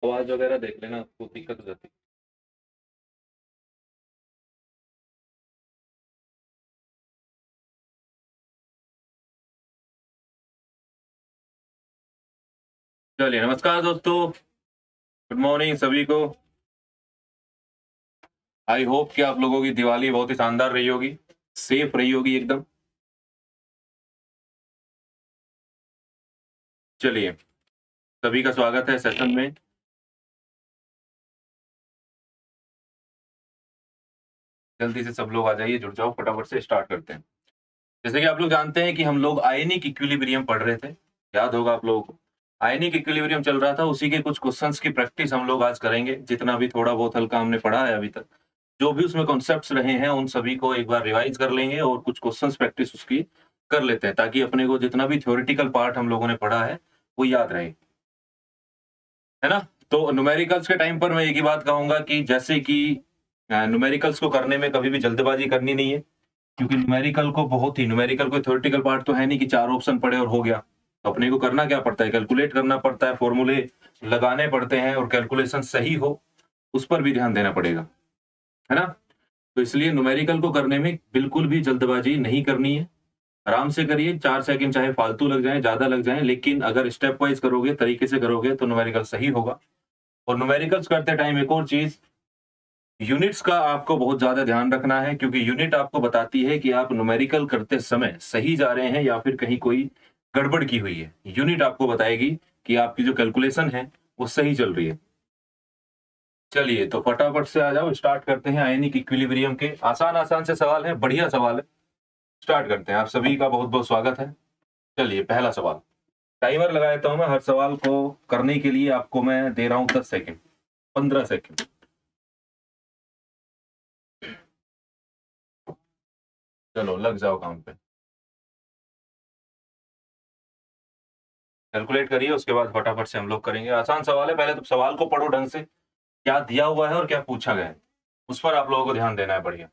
आवाज वगैरह देख लेना, तो दिक्कत हो जाती है। चलिए, नमस्कार दोस्तों। गुड मॉर्निंग सभी को। आई होप कि आप लोगों की दिवाली बहुत ही शानदार रही होगी, सेफ रही होगी एकदम। चलिए, सभी का स्वागत है सेशन में। जल्दी से सब लोग आ जाइए, जुड़ जाओ, फटाफट से स्टार्ट करते हैं। जैसे कि आप लोग जानते हैं कि हम लोग आयनिक इक्विलिब्रियम पढ़ रहे थे, याद होगा आप लोगों को। आयनिक इक्विलिब्रियम चल रहा था, उसी के कुछ क्वेश्चंस की प्रैक्टिस हम लोग आज करेंगे। जितना भी थोड़ा बहुत हल्का हमने पढ़ा है अभी तक, जो भी उसमें कॉन्सेप्ट्स रहे हैं उन सभी को एक बार रिवाइज कर लेंगे और कुछ क्वेश्चंस प्रैक्टिस उसकी कर लेते हैं, ताकि अपने को जितना भी थ्योरेटिकल पार्ट हम लोगों ने पढ़ा है वो याद रहे, है ना। तो न्यूमेरिकल्स के टाइम पर मैं एक ही बात कहूंगा कि जैसे कि न्यूमेरिकल्स को करने में कभी भी जल्दबाजी करनी नहीं है, क्योंकि न्यूमेरिकल कोई थ्योरेटिकल पार्ट तो है नहीं कि 4 ऑप्शन पढ़े और हो गया। तो अपने को करना क्या पड़ता है, कैलकुलेट करना पड़ता है, फॉर्मूले लगाने पड़ते हैं, और कैलकुलेशन सही हो उस पर भी ध्यान देना पड़ेगा, है ना। तो इसलिए न्यूमेरिकल को करने में बिल्कुल भी जल्दबाजी नहीं करनी है। आराम से करिए, 4 सेकंड चाहे फालतू लग जाए, ज्यादा लग जाए, लेकिन अगर स्टेप वाइज करोगे, तरीके से करोगे, तो न्यूमेरिकल सही होगा। और न्यूमेरिकल्स करते टाइम एक और चीज, यूनिट्स का आपको बहुत ज्यादा ध्यान रखना है, क्योंकि यूनिट आपको बताती है कि आप न्यूमेरिकल करते समय सही जा रहे हैं या फिर कहीं कोई गड़बड़ की हुई है। यूनिट आपको बताएगी कि आपकी जो कैलकुलेशन है वो सही चल रही है। चलिए, तो फटाफट से आ जाओ, स्टार्ट करते हैं। आयनिक इक्विलिब्रियम के आसान आसान से सवाल है, बढ़िया सवाल है। स्टार्ट करते हैं। आप सभी का बहुत बहुत स्वागत है। चलिए, पहला सवाल। टाइमर लगा देता हूं मैं, हर सवाल को करने के लिए आपको मैं दे रहा हूं 10 सेकंड, 15 सेकंड। चलो, लग जाओ काम पे, कैलकुलेट करिए, उसके बाद फटाफट से हम लोग करेंगे। आसान सवाल है, पहले तो सवाल को पढ़ो ढंग से, क्या दिया हुआ है और क्या पूछा गया है, उस पर आप लोगों को ध्यान देना है। बढ़िया।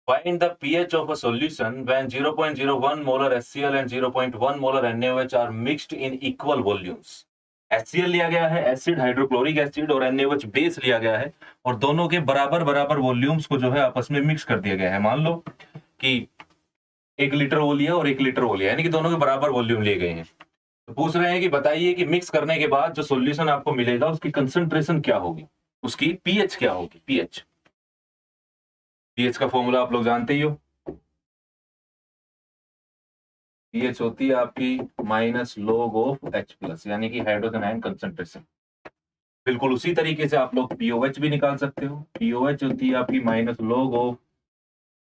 Find the pH of a solution when 0.01 molar HCl and 0.1 molar NaOH are mixed in equal volumes। HCl लिया गया है, एसिड हाइड्रोक्लोरिक एसिड, और NaOH बेस लिया गया है, और दोनों के बराबर बराबर वॉल्यूम्स को जो है आपस में मिक्स कर दिया गया है। मान लो कि 1 लीटर वो लिया और 1 लीटर वो लिया, यानी कि दोनों के बराबर वॉल्यूम लिए गए हैं। तो पूछ रहे हैं कि बताइए कि मिक्स करने के बाद जो सॉल्यूशन आपको मिलेगा उसकी कंसंट्रेशन क्या होगी, उसकी पीएच क्या होगी। पीएच पीएच का फॉर्मूला आप लोग जानते ही हो। पीएच होती है आपकी minus log of H plus, यानी कि हाइड्रोजन आयन कंसंट्रेशन। बिल्कुल उसी तरीके से आप लोग पीओएच भी निकाल सकते हो। पीओएच होती है आपकी minus log of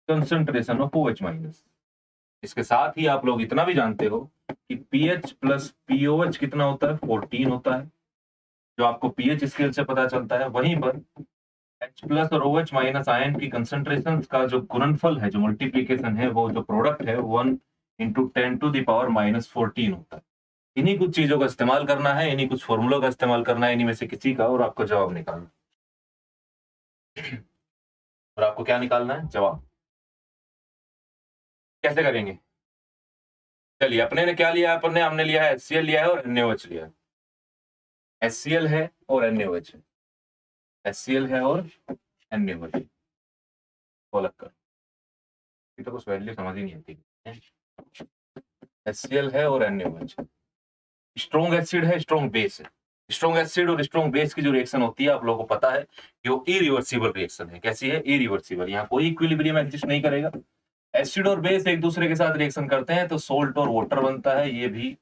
concentration of OH minus. इसके साथ ही आप लोग इतना भी जानते हो कि पीएच प्लस पीओएच कितना होता है, 14 होता है, जो आपको पीएच स्केल से पता चलता है। वहीं पर एच प्लस और OH माइनस आयन की कंसंट्रेशन का जो गुणनफल है, जो मल्टीप्लीकेशन है, वो जो प्रोडक्ट है 1 × 10⁻⁻14 होता है। इन्हीं कुछ चीजों का इस्तेमाल करना है, इन्हीं कुछ फॉर्मूलों का इस्तेमाल करना है, इन्हीं में से किसी का, और आपको जवाब निकालना है। और आपको क्या निकालना है, जवाब। कैसे करेंगे? चलिए, अपने ने क्या लिया है, अपने हमने लिया है HCl लिया है और NaOH लिया है। HCl है और NaOH है, HCl है और NaOH को अलग कर। ये तो कुछ वैल्यू समझ ही नहीं आती है। HCl है और NaOH। स्ट्रॉन्ग एसिड है, स्ट्रॉन्ग बेस है। स्ट्रॉन्ग एसिड और स्ट्रॉन्ग बेस की जो रिएक्शन होती है, आप लोगों को पता है कि वो इरिवर्सिबल रिएक्शन है। कैसी है? इरिवर्सिबल। यहाँ कोई इक्विलिब्रियम एग्जिस्ट नहीं करेगा। एसिड और बेस एक दूसरे के साथ रिएक्शन करते हैं तो सोल्ट और वाटर बनता है, ये भी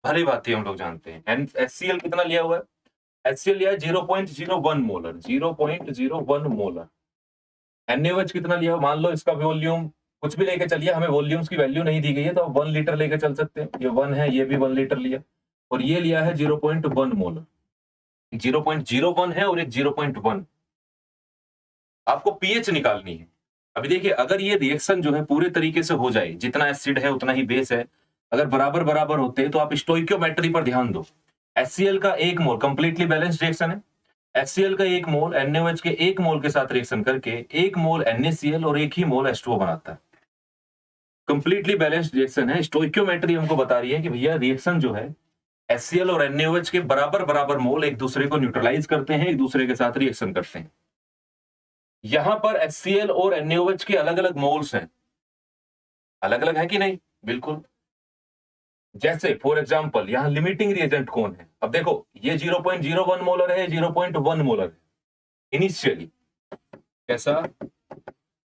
भली बात हम लोग जानते हैं। HCl कितना लिया हुआ है? HCl लिया है 0.01 मोलर, 0.01 मोलर। NaOH कितना लिया? मान लो इसका वॉल्यूम कुछ भी लेके चलिए, हमें वॉल्यूम्स की वैल्यू नहीं दी गई है, तो आप 1 लीटर लेके चल सकते हैं। ये 1 है, ये भी 1 लीटर लिया, और ये लिया है 0.1 मोलर। 0.01 है और एक 0.1। आपको पीएच निकालनी है। अभी देखिए, अगर ये रिएक्शन जो है पूरे तरीके से हो जाए, जितना एसिड है उतना ही बेस है, अगर बराबर बराबर होते हैं, तो आप स्टोइकियोमेट्री पर ध्यान दो। HCl का 1 मोल कंप्लीटली बैलेंस्ड रिएक्शन है। HCl का 1 मोल NaOH के 1 मोल के साथ रिएक्शन करके 1 मोल NaCl और 1 ही मोल H2O बनाता है। कंप्लीटली बैलेंस्ड रिएक्शन है। स्टोइकियोमेट्री हमको बता रही है कि भैया रिएक्शन जो है HCl और NaOH के बराबर बराबर मोल एक दूसरे को न्यूट्रलाइज करते हैं, एक दूसरे के साथ रिएक्शन करते हैं। यहां पर HCl और NaOH के अलग अलग मोल्स हैं, अलग अलग है कि नहीं? बिल्कुल। जैसे फॉर एग्जांपल यहां लिमिटिंग रिएजेंट कौन है? अब देखो ये 0.01 मोलर है, 0.1 मोलर है इनिशियली। कैसा?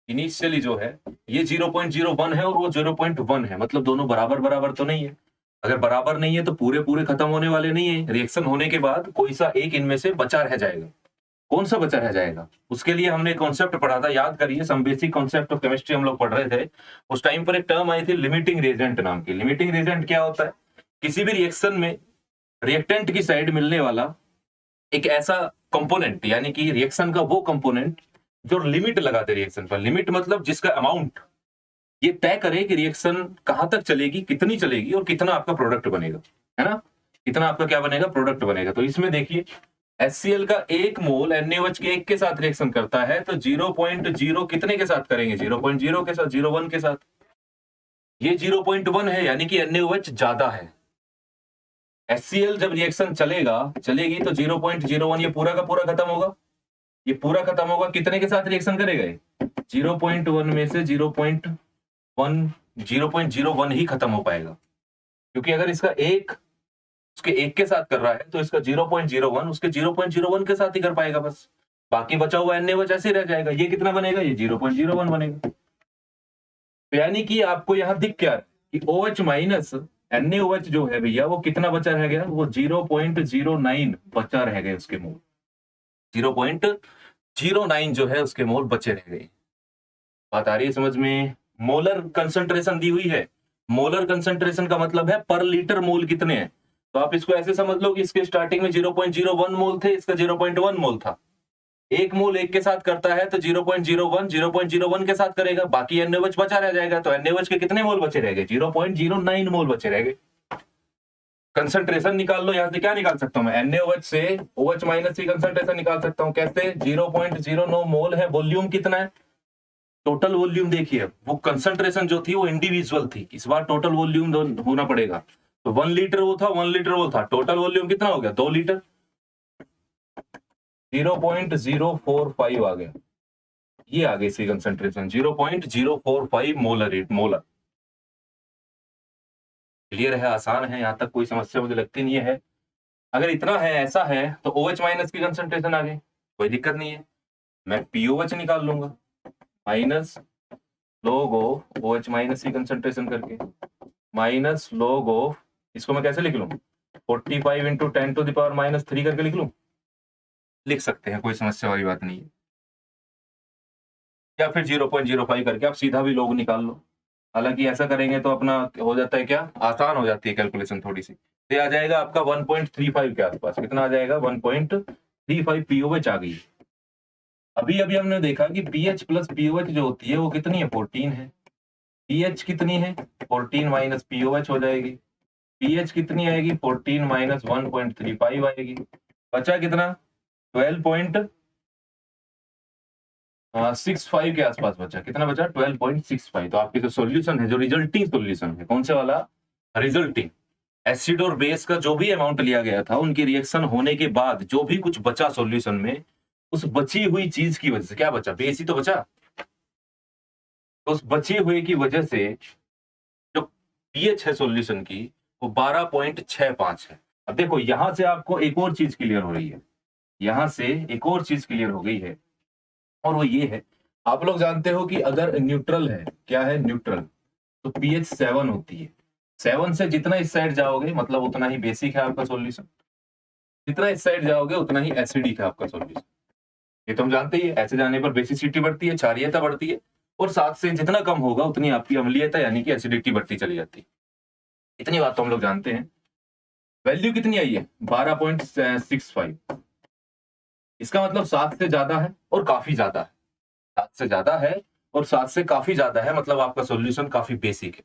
इनिशियली जो है ये 0.01 है और वो 0.1 है, मतलब दोनों बराबर बराबर तो नहीं है। अगर बराबर नहीं है तो पूरे पूरे खत्म होने वाले नहीं है। रिएक्शन होने के बाद कोई सा एक इनमें से बचा रह जाएगा। कौन सा बचा रह जाएगा? उसके लिए हमने कॉन्सेप्ट पढ़ा था, याद करिए, some basic concept of chemistry हम लोग पढ़ रहे थे। उस टाइम पर एक टर्म आई थी लिमिटिंग रिएजेंट नाम की। लिमिटिंग रिएजेंट क्या होता है? किसी भी रिएक्शन में रिएक्टेंट की साइड मिलने वाला एक ऐसा कंपोनेंट, यानी कि रिएक्शन का वो कंपोनेंट जो लिमिट लगा दे रिएक्शन पर। लिमिट मतलब जिसका अमाउंट ये तय करे कि रिएक्शन कहां तक चलेगी, कितनी चलेगी और कितना आपका प्रोडक्ट बनेगा, है ना? कितना आपका क्या बनेगा? प्रोडक्ट बनेगा। तो इसमें देखिए HCl का एक मोल NaOH के एक के साथ रिएक्शन करता है तो 0.0 कितने के साथ करेंगे? 0.0 के साथ, 0.1 के साथ। ये 0.1 है, यानी कि NaOH ज्यादा है। HCl जब रिएक्शन चलेगी तो 0.01 ये पूरा का पूरा खत्म होगा। ये पूरा खत्म होगा, कितने के साथ रिएक्शन करेगा? 0.1 में से 0.01 ही खत्म हो पाएगा, क्योंकि अगर इसका एक उसके एक के साथ कर रहा है तो इसका 0.01 उसके 0.01 के साथ ही कर पाएगा बस। बाकी बचा हुआ NaOH ऐसे रह जाएगा। ये कितना बनेगा? ये 0.01 बनेगा। तो यानी कि आपको यहां दिख क्या है कि OH माइनस NaOH जो है भैया वो कितना बचा रह गया? वो 0.09 बचा रह गए उसके मोल। 0.09 जो है उसके मोल बचे रह गए। बात आ रही है समझ में? मोलर कंसंट्रेशन दी हुई है। मोलर कंसंट्रेशन का मतलब है पर लीटर मोल कितने हैं। तो आप इसको ऐसे समझ लो कि इसके स्टार्टिंग में 0.01 मोल थे, इसका 0.1 मोल था। एक मोल एक के साथ करता है तो 0.01 के साथ करेगा, बाकी NaOH बचा रह जाएगा। तो NaOH के कितने मोल बचे रह गए? 0.09 मोल बचे रह गए। कंसंट्रेशन निकाल लो, यहां से क्या निकाल सकता हूं मैं? NaOH से OH माइनस की कंसंट्रेशन निकाल सकता हूं। कैसे? 0.09 मोल है। वॉल्यूम कितना है? टोटल वॉल्यूम देखिए, वो कंसंट्रेशन जो थी वो इंडिविजुअल थी, इस बार टोटल वॉल्यूम होना पड़ेगा। तो 1 लीटर वो था, 1 लीटर वो था, टोटल वॉल्यूम कितना हो गया? 2 लीटर। 0.045 आ गया, ये आ गई इसकी कंसंट्रेशन 0.045 मोलर। क्लियर है? आसान है, यहां तक कोई समस्या मुझे लगती नहीं है। अगर इतना है, ऐसा है, तो OH माइनस की कंसंट्रेशन आ गई, कोई दिक्कत नहीं है। मैं POH निकाल लूंगा minus log of OH minus की कंसंट्रेशन करके, माइनस log ऑफ, इसको मैं कैसे लिख लूं? 45 इंटू 10⁻³ करके लिख लूं? लिख सकते हैं, कोई समस्या वाली बात नहीं है। या फिर 0.05 करके आप सीधा भी log निकाल लो। हालांकि ऐसा करेंगे तो अपना हो जाता है क्या, आसान हो जाती है कैलकुलेशन थोड़ी सी। ये आ जाएगा आपका 1.35 के आसपास। कितना आ जाएगा? 1.35 POH आ गई। अभी अभी हमने देखा कि पीएच प्लस पीओएच जो होती है वो कितनी है? 14 है। पीएच कितनी है? 14 माइनस पीओएच हो जाएगी। पीएच कितनी आएगी? 14 माइनस 1.35 आएगी। बचा कितना? 12.65 के आसपास बचा। कितना बचा? 12.65। तो आपकी जो सॉल्यूशन है, जो रिजल्टिंग सॉल्यूशन है, कौन से वाला? रिजल्टिंग। एसिड और बेस का जो भी अमाउंट लिया गया था, उनकी रिएक्शन होने के बाद जो भी कुछ बचा सॉल्यूशन में, उस बची हुई चीज की वजह से क्या बचा? बेस ही तो बचा। तो उस बची हुई की वजह से जो पीएच है सॉल्यूशन की वो 12.65 है। अब देखो यहां से आपको एक और चीज क्लियर हो रही है, यहां से एक और चीज क्लियर हो गई है, और वो ये है, आप लोग जानते हो कि अगर न्यूट्रल है, क्या है? न्यूट्रल, तो पीएच 7 होती है। 7 से जितना इस साइड जाओगे मतलब उतना ही बेसिक है आपका सॉल्यूशन, जितना इस साइड जाओगे उतना ही एसिडिक है आपका सॉल्यूशन। ये तो हम जानते ही है, ऐसे जाने पर बेसिसिटी बढ़ती है, क्षारीयता बढ़ती है, और 7 से जितना कम होगा उतनी आपकी अम्लीयता यानी कि एसिडिटी बढ़ती चली जाती है। इतनी बात तो हम लोग जानते हैं। वैल्यू कितनी आई है? 12.65। इसका मतलब 7 से ज्यादा है और काफी ज्यादा है। 7 से ज्यादा है और 7 से काफी ज्यादा है, मतलब आपका सॉल्यूशन काफी बेसिक है।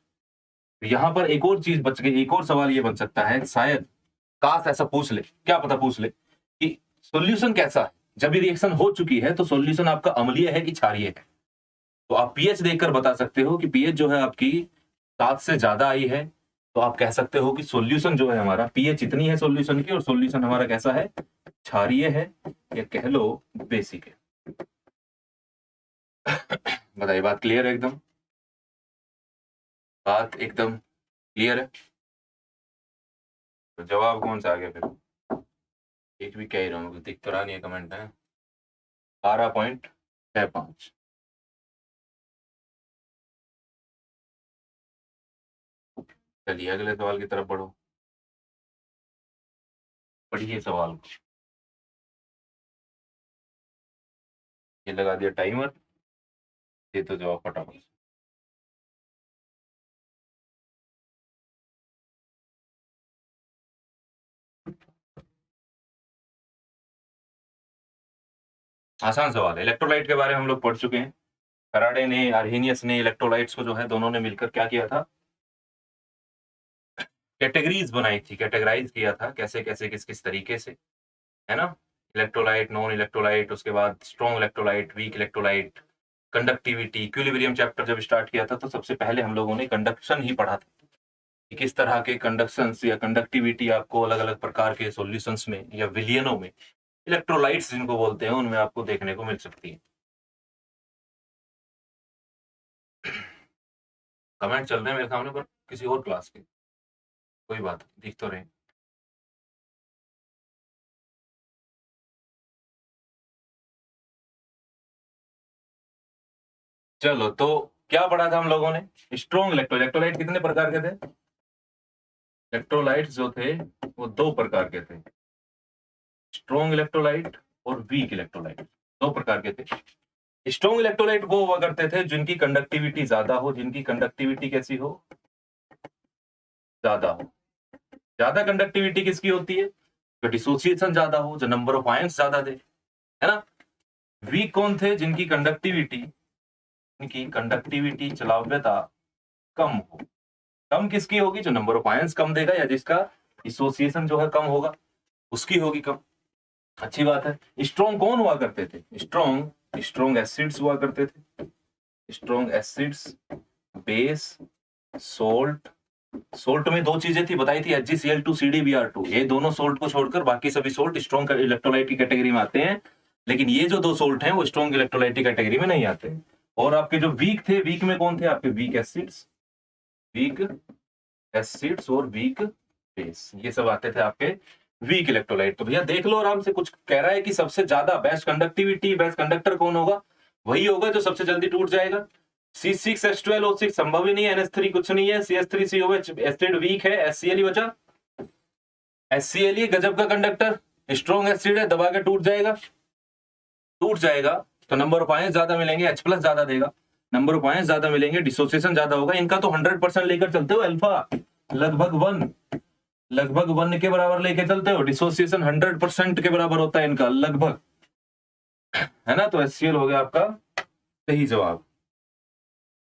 तो यहां पर एक और चीज बच गई। एक और सवाल ये बन सकता है, शायद काश ऐसा पूछ ले, क्या पता पूछ ले, कि सॉल्यूशन कैसा है? जब ये रिएक्शन हो चुकी है तो सॉल्यूशन आपका अम्लीय है कि क्षारीय है? तो आप पीएच देखकर बता सकते हो कि पीएच जो है आपकी 7 से ज्यादा आई है तो आप कह सकते हो कि सॉल्यूशन जो है हमारा, पीएच इतनी है सॉल्यूशन की, और सॉल्यूशन हमारा कैसा है, क्षारीय है या कह लो बेसिक है। बताइए, बात क्लियर है एकदम? बात एकदम क्लियर है? तो जवाब कौन सा आ गया फिर? एक भी कह ही रहा हूँ, दिख तो रहा नहीं है कमेंट है। 12.65। चलिए अगले सवाल की तरफ बढ़ो, पढ़िए सवाल को। ये लगा दिया टाइमर, ये तो जवाब फटाफट। आसान सवाल है। इलेक्ट्रोलाइट के बारे में हम लोग पढ़ चुके हैं। फैराडे ने, आर्हेनियस ने इलेक्ट्रोलाइट्स को जो है दोनों ने मिलकर क्या किया था, कैटेगरीज बनाई थी, कैटेगराइज किया था कैसे कैसे किस किस तरीके से, है ना। इलेक्ट्रोलाइट, नॉन इलेक्ट्रोलाइट, उसके बाद strong electrolyte, weak electrolyte, conductivity. Equilibrium chapter जब स्टार्ट किया था तो सबसे पहले हम लोगों ने कंडक्शन ही पढ़ा था कि किस तरह के कंडक्शंस या कंडक्टिविटी आपको अलग अलग प्रकार के सॉल्यूशंस में या विलियनों में, इलेक्ट्रोलाइट्स जिनको बोलते हैं, उनमें आपको देखने को मिल सकती है। कमेंट चल रहे हैं मेरे सामने पर किसी और क्लास के, कोई बात नहीं, दिख तो रहे। चलो, तो क्या पढ़ा था हम लोगों ने, स्ट्रॉन्ग इलेक्ट्रोलाइट कितने प्रकार के थे, इलेक्ट्रोलाइट्स जो थे वो दो प्रकार के थे, स्ट्रॉन्ग इलेक्ट्रोलाइट और वीक इलेक्ट्रोलाइट, दो प्रकार के थे। स्ट्रॉन्ग इलेक्ट्रोलाइट वो हुआ करते थे जिनकी कंडक्टिविटी ज्यादा हो, जिनकी कंडक्टिविटी कैसी हो, ज्यादा हो। ज्यादा कंडक्टिविटी किसकी होती है, जो डिसोसिएशन ज्यादा हो, जो नंबर ऑफ आयंस ज्यादा दे, है ना। वीक कौन थे, जिनकी कंडक्टिविटी चलाव्यता कम हो। कम किसकी होगी, जो नंबर ऑफ आयंस कम देगा या जिसका डिसोसिएशन जो है कम होगा, उसकी होगी कम। अच्छी बात है। स्ट्रॉन्ग कौन हुआ करते थे, स्ट्रॉन्ग एसिड्स हुआ करते थे, strong acids, base, salt. Salt में दो चीजें थी, बताई थी, HgCl2, CdBr2। ये दोनों सोल्ट को छोड़कर बाकी सभी सोल्ट स्ट्रॉन्ग इलेक्ट्रोलाइट की कैटेगरी में आते हैं, लेकिन ये जो दो सोल्ट हैं वो स्ट्रॉन्ग इलेक्ट्रोलाइट की कैटेगरी में नहीं आते। और आपके जो वीक थे, वीक में कौन थे आपके, वीक एसिड्स और वीक बेस, ये सब आते थे आपके वीक इलेक्ट्रोलाइट। तो भैया देख लो आराम से, कुछ कह रहा है कि सबसे ज्यादा बेस्ट कंडक्टिविटी, बेस्ट कंडक्टर कौन होगा, वही होगा जो सबसे जल्दी टूट जाएगा। C6H12O6 संभव ही नहीं है, NH3 कुछ नहीं है, CH3COH एसिड वीक है, HCl ही बचा। HCl ही गजब का कंडक्टर, स्ट्रॉन्ग एसिड है, दबा के टूट जाएगा। तो नंबर ऑफ आयंस ज्यादा मिलेंगे, H प्लस ज्यादा देगा, नंबर ऑफ आयंस ज्यादा मिलेंगे, डिसोसिएशन ज्यादा होगा। इनका तो 100% लेकर चलते हो अल्फा, लगभग 1 के बराबर लेके चलते हो, डिसोसिएशन 100% के बराबर होता है इनका लगभग, है ना। तो HCl हो गया आपका सही जवाब।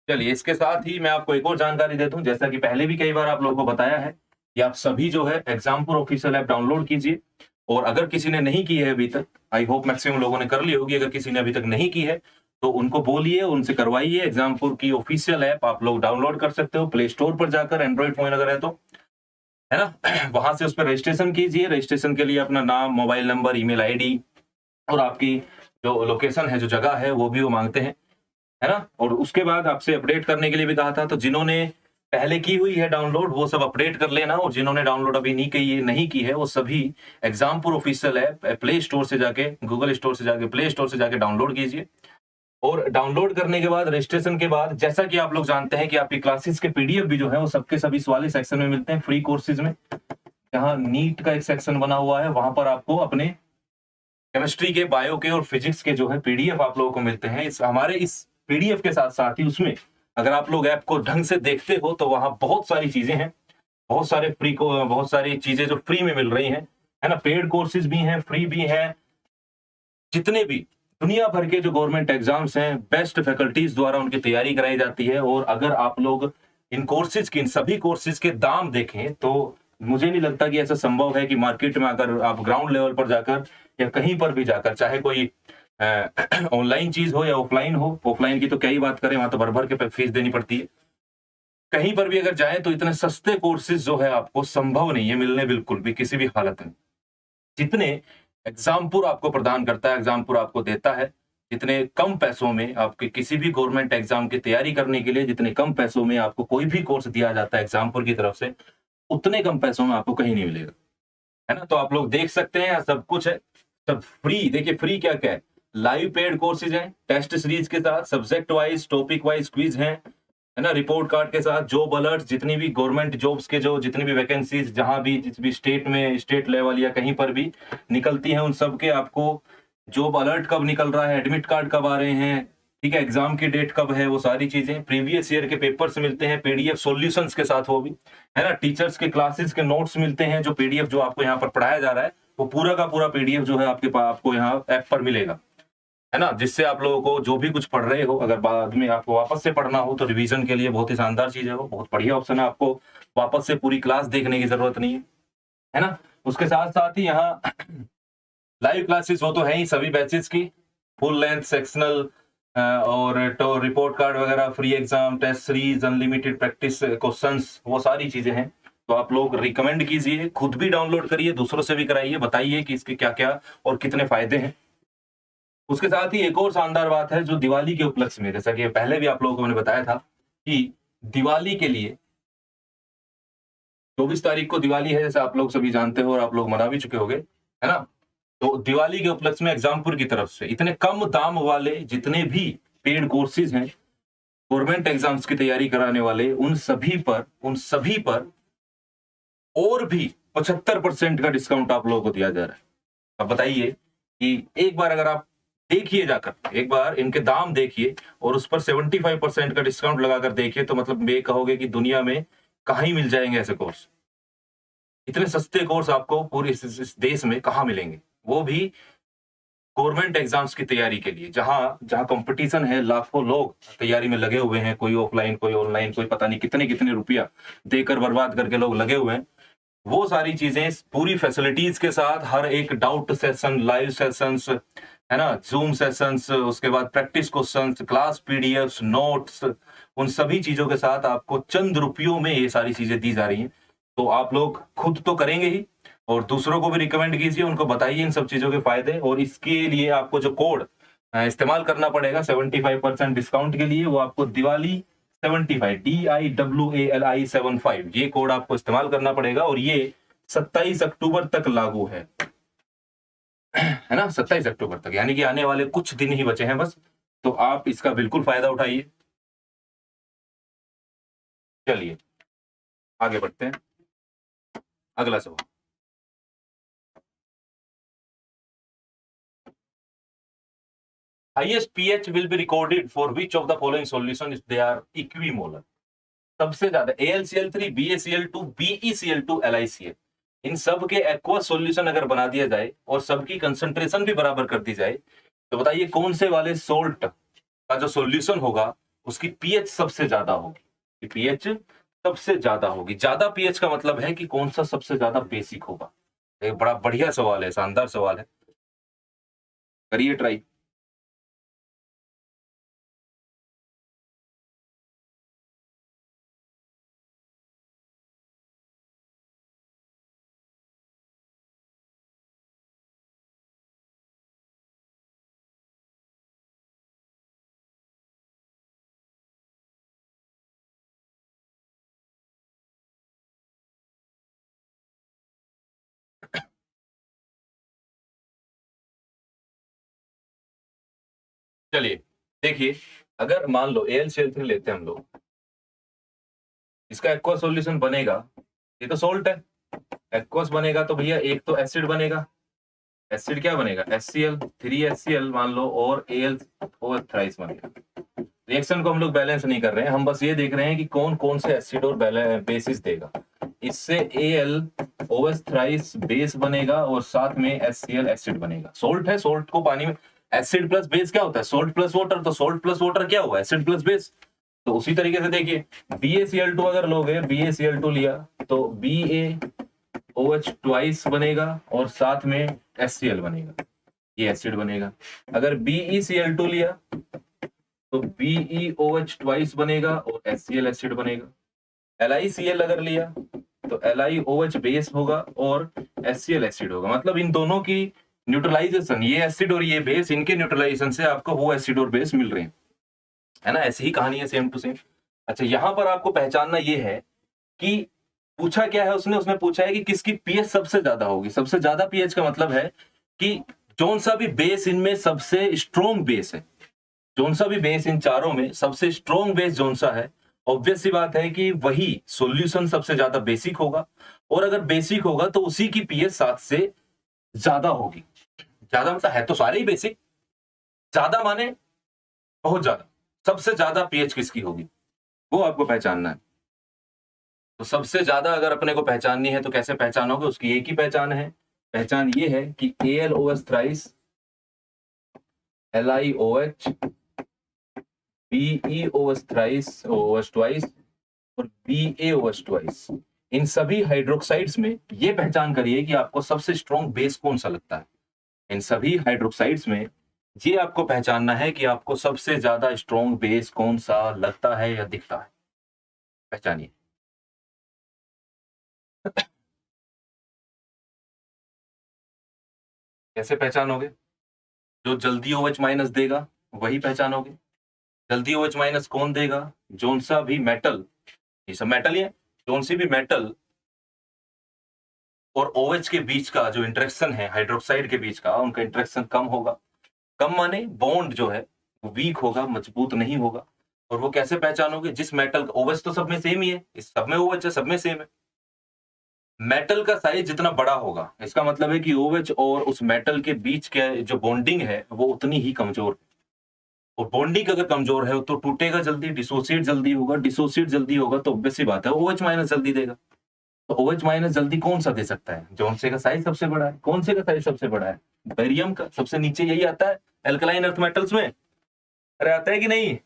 चलिए, इसके साथ ही मैं आपको एक और जानकारी दे दूं, जैसा कि पहले भी कई बार आप लोगों को बताया है कि आप सभी जो है एग्जामपुर ऑफिशियल ऐप डाउनलोड कीजिए। और अगर किसी ने नहीं की है अभी तक, आई होप मैक्सिमम लोगों ने कर ली होगी, अगर किसी ने अभी तक नहीं की है तो उनको बोलिए, उनसे करवाइए। एग्जामपुर की ऑफिशियल ऐप आप लोग डाउनलोड कर सकते हो प्ले स्टोर पर जाकर, एंड्रॉइड फोन अगर है तो, है ना। वहां से उस पर रजिस्ट्रेशन कीजिए। रजिस्ट्रेशन के लिए अपना नाम, मोबाइल नंबर, ईमेल आईडी और आपकी जो लोकेशन है, जो जगह है, वो भी वो मांगते हैं, है ना। और उसके बाद आपसे अपडेट करने के लिए भी कहा था, तो जिन्होंने पहले की हुई है डाउनलोड वो सब अपडेट कर लेना, और जिन्होंने डाउनलोड अभी नहीं की है वो सभी Exampur official app play store से जाके, गूगल स्टोर से जाके, प्ले स्टोर से जाके डाउनलोड कीजिए। और डाउनलोड करने के बाद, रजिस्ट्रेशन के बाद, जैसा कि आप लोग जानते हैं कि आपकी क्लासेस के PDF भी जो है वो सबके सभी सवाली सेक्शन में मिलते हैं, फ्री कोर्सेज में। जहां नीट का एक सेक्शन बना हुआ है, वहां पर आपको अपने केमिस्ट्री के, बायो के और फिजिक्स के जो है PDF आप लोगों को मिलते हैं। हमारे इस PDF के साथ साथ ही उसमें अगर आप लोग ऐप को ढंग से देखते हो तो वहां बहुत सारी चीजें हैं, बहुत सारी चीजें जो फ्री में मिल रही हैं, है ना। पेड कोर्सेज भी हैं, फ्री भी हैं। जितने भी दुनिया भर के जो गवर्नमेंट एग्जाम्स हैं, बेस्ट फैकल्टीज द्वारा उनकी तैयारी कराई जाती है। और अगर आप लोग इन कोर्सेज की, इन सभी कोर्सेज के दाम देखें तो मुझे नहीं लगता कि ऐसा संभव है कि मार्केट में अगर आप ग्राउंड लेवल पर जाकर या कहीं पर भी जाकर, चाहे कोई ऑनलाइन चीज हो या ऑफलाइन हो, ऑफलाइन की तो क्या ही बात करें, वहां तो भर भर के फीस देनी पड़ती है। कहीं पर भी अगर जाए तो इतने सस्ते कोर्सेज जो है आपको संभव नहीं है मिलने, बिल्कुल भी किसी भी हालत में। जितने एग्जामपुर आपको प्रदान करता है, एग्जामपुर आपको देता है, जितने कम पैसों में आपके किसी भी गवर्नमेंट एग्जाम की तैयारी करने के लिए जितने कम पैसों में आपको कोई भी कोर्स दिया जाता है एग्जामपुर की तरफ से, उतने कम पैसों में आपको कहीं नहीं मिलेगा, है ना। तो आप लोग देख सकते हैं, सब कुछ है, सब फ्री। देखिए फ्री क्या क्या है, लाइव पेड कोर्सेज हैं, टेस्ट सीरीज के साथ, subject wise topic wise quiz हैं, है ना, रिपोर्ट कार्ड के साथ, जॉब अलर्ट, जितनी भी गवर्नमेंट जॉब्स के जो जितनी भी वैकेंसीज जहां भी जिस भी स्टेट में, स्टेट लेवल या कहीं पर भी निकलती हैं, उन सब के आपको जॉब अलर्ट कब निकल रहा है, एडमिट कार्ड कब आ रहे हैं, ठीक है, एग्जाम की डेट कब है, वो सारी चीजें, प्रीवियस ईयर के पेपर्स मिलते हैं पीडीएफ सॉल्यूशंस के साथ, वो भी, है ना, टीचर्स के क्लासेस के नोट्स मिलते हैं, जो पीडीएफ जो आपको यहाँ पर पढ़ाया जा रहा है वो पूरा का पूरा पीडीएफ जो है आपके पास आपको यहाँ ऐप पर मिलेगा, है ना, जिससे आप लोगों को जो भी कुछ पढ़ रहे हो, अगर बाद में आपको वापस से पढ़ना हो तो रिवीजन के लिए बहुत ही शानदार चीज है, वो बहुत बढ़िया ऑप्शन है, आपको वापस से पूरी क्लास देखने की जरूरत नहीं है ना। उसके साथ साथ ही यहाँ लाइव क्लासेस वो तो है ही सभी बैचेस की, फुल लेंथ सेक्शनल और तो रिपोर्ट कार्ड वगैरह, free exam, test series, unlimited practice questions, वो सारी चीजें हैं। तो आप लोग रिकमेंड कीजिए, खुद भी डाउनलोड करिए, दूसरों से भी कराइए, बताइए कि इसके क्या क्या और कितने फायदे हैं। उसके साथ ही एक और शानदार बात है जो दिवाली के उपलक्ष्य में, जैसा कि पहले भी आप लोगों को मैंने बताया था कि दिवाली के लिए 24 तारीख को दिवाली है, जैसे आप लोग सभी जानते हो और आप लोग मना भी चुके होंगे, है ना। तो दिवाली के उपलक्ष्य में एग्जामपुर की तरफ से इतने कम दाम वाले जितने भी पेड कोर्सेज हैं गवर्नमेंट एग्जाम्स की तैयारी कराने वाले, उन सभी पर और भी 75% का डिस्काउंट आप लोगों को दिया जा रहा है। अब बताइए कि एक बार अगर आप देखिए, जाकर एक बार इनके दाम देखिए और उस पर 75% का डिस्काउंट लगाकर देखिए, तो मतलब ये कहोगे कि दुनिया में कहाँ ही मिल जाएंगे ऐसे कोर्स। इतने सस्ते कोर्स आपको पूरे इस देश में कहाँ मिलेंगे, वो भी गवर्नमेंट एग्जाम्स की तैयारी के लिए, जहां जहां कंपटीशन है, लाखों लोग तैयारी में लगे हुए हैं, कोई ऑफलाइन कोई ऑनलाइन, कोई पता नहीं कितने कितने रुपया देकर बर्बाद करके लोग लगे हुए हैं। वो सारी चीजें पूरी फैसिलिटीज के साथ, हर एक डाउट सेशन, लाइव सेशंस, है ना, जूम सेशंस, उसके बाद practice questions, class PDFs, notes, उन सभी चीजों के साथ आपको चंद रुपयों में ये सारी चीजें दी जा रही हैं। तो आप लोग खुद तो करेंगे ही और दूसरों को भी रिकमेंड कीजिए, उनको बताइए इन सब चीजों के फायदे, और इसके लिए आपको जो कोड इस्तेमाल करना पड़ेगा 75% डिस्काउंट के लिए, वो आपको दिवाली 75 DIWALI75 ये कोड आपको इस्तेमाल करना पड़ेगा, और ये 27 अक्टूबर तक लागू है ना, 27 अक्टूबर तक, यानी कि आने वाले कुछ दिन ही बचे हैं बस। तो आप इसका बिल्कुल फायदा उठाइए। चलिए आगे बढ़ते हैं, अगला सवाल। Highest pH will be recorded for which of the following solution if they are equimolar? सबसे ज्यादा AlCl3, BaCl2, BeCl2, LiCl, इन सब के एक्वस सॉल्यूशन अगर बना दिया जाए और सबकी कंसंट्रेशन भी बराबर कर दी जाए, तो बताइए कौन से वाले सोल्ट का जो सॉल्यूशन होगा उसकी पीएच सबसे ज्यादा होगी। पीएच सबसे ज्यादा होगी, ज्यादा पीएच का मतलब है कि कौन सा सबसे ज्यादा बेसिक होगा। एक बड़ा बढ़िया सवाल है, शानदार सवाल है, करिए ट्राई। चलिए देखिए, अगर मान लो AlCl3 लेते हैं हम लोग, इसका एक्वा सॉल्यूशन बनेगा, ये तो सोल्ट है, एक्वस बनेगा तो भैया एक तो एसिड बनेगा, एसिड क्या बनेगा, HCl, 3HCl मान लो, और AlOH थ्राइस बनेगा। रिएक्शन को हम लोग बैलेंस नहीं कर रहे हैं, हम बस ये देख रहे हैं कि कौन कौन से एसिड और बेसिस देगा। इससे AlOH थ्राइस बेस बनेगा और साथ में HCl एसिड बनेगा। सोल्ट है, सोल्ट को पानी में, एसिड प्लस बेस क्या होता है, सोल्ट प्लस वाटर, तो सोल्ट प्लस वाटर क्या हुआ, एसिड प्लस बेस। तो उसी तरीके से देखिए BaCl2 अगर लोगे, BaCl2 लिया तो BaOH ट्वाइस बनेगा और साथ में HCl बनेगा, ये एसिड बनेगा। अगर BeCl2 लिया तो BeOH ट्वाइस बनेगा और HCl एसिड बनेगा। LiCl अगर लिया तो LiOH बेस होगा और HCl एसिड होगा। मतलब इन दोनों की न्यूट्रलाइजेशन, ये एसिड और ये बेस, इनके न्यूट्रलाइजेशन से आपको वो एसिड और बेस मिल रहे हैं, है ना। ऐसी ही कहानी है, सेम टू सेम। अच्छा, यहां पर आपको पहचानना ये है कि पूछा क्या है उसने पूछा है कि किसकी पीएच सबसे ज्यादा होगी। सबसे ज्यादा पीएच का मतलब है कि कौन सा भी बेस इनमें सबसे स्ट्रॉन्ग बेस है, कौन सा भी बेस इन चारों में सबसे स्ट्रॉन्ग बेस कौन सा है। ऑब्वियस सी बात है कि वही सॉल्यूशन सबसे ज्यादा बेसिक होगा, और अगर बेसिक होगा तो उसी की पीएच 7 से ज्यादा होगी। ज्यादा मतलब है तो सारे ही बेसिक, ज्यादा माने बहुत ज्यादा। सबसे ज्यादा पीएच किसकी होगी वो आपको पहचानना है। तो सबसे ज्यादा अगर अपने को पहचाननी है तो कैसे पहचानोगे, उसकी एक ही पहचान है। पहचान ये है कि AlOH thrice, LiOH, BeOH thrice, OH twice और BaOH ट्वाइस। इन सभी हाइड्रोक्साइड्स में ये पहचान करिए कि आपको सबसे स्ट्रॉन्ग बेस कौन सा लगता है। इन सभी हाइड्रोक्साइड्स में ये आपको पहचानना है कि आपको सबसे ज्यादा स्ट्रॉन्ग बेस कौन सा लगता है या दिखता है। पहचानिए। कैसे पहचानोगे? जो जल्दी OH माइनस देगा वही पहचानोगे। जल्दी OH माइनस कौन देगा? जोन सा भी मेटल, ये सब मेटल ही है, जोन सी भी मेटल और OH के बीच का जो इंटरेक्शन है हाइड्रोक्साइड के बीच का, उनका इंटरेक्शन कम होगा। कम माने बॉन्ड जो है वो वीक होगा, मजबूत नहीं होगा। और वो कैसे पहचानोगे? जिस मेटल का OH तो सब में सेम ही है, इस सब में OH है, सब में सेम है। मेटल का साइज जितना बड़ा होगा इसका मतलब है कि OH और उस मेटल के बीच के जो बॉन्डिंग है वो उतनी ही कमजोर है। और बॉन्डिंग अगर कमजोर है तो टूटेगा जल्दी, डिसोसिएट जल्दी होगा। डिसोसिएट जल्दी होगा तो ऑब्वियस सी बात है OH माइनस जल्दी देगा। तो OH माइनस जल्दी कौन सा दे सकता है? जोन से का साइज सबसे बड़ा है। कौन से का साइज सबसे बड़ा है? बेरियम का। सबसे नीचे यही आता है एल्कलाइन अर्थ मेटल्स में। अरे आता है कि नहीं?